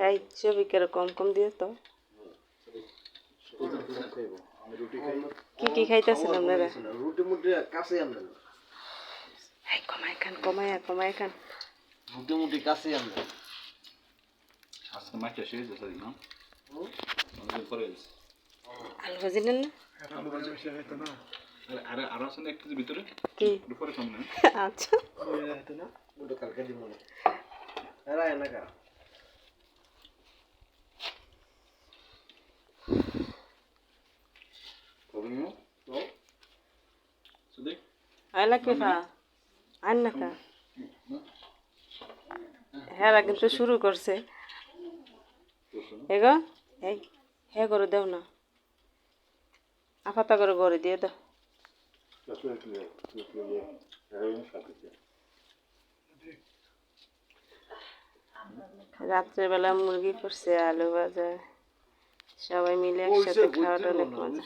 এই ছবি কিরকম কম দিয়ে তো কি কি খাইতেছেন আপনারা? রুটি মুটি কাছে আনবেন, কমায় খান। রুটি মুটি কাছে আনবেন। আজকে মাছটা শেষ হয়েছে না? অনেকদিন পরে গেছে। আলু ভাজি নেন না? আলু ভাজি বেশি হইতো না, আর আছে না 1 কেজি ভিতরে? কি পরে কম না? আচ্ছা হইতো না, ওটা কালকে দিব না। এরা এনা কা প্রবলেম তো সুদে আইলা কে ফা আন না কা হ্যাঁ কিন্তু শুরু করছে এগো এই হ্যাঁ করে দাও না আপাতা করে গড়ে দিয়ে দাও রাত্রেবেলা মুরগি করছে আলু ভাজা সবাই মিলে একসাথে খাওয়াটা অনেক মজা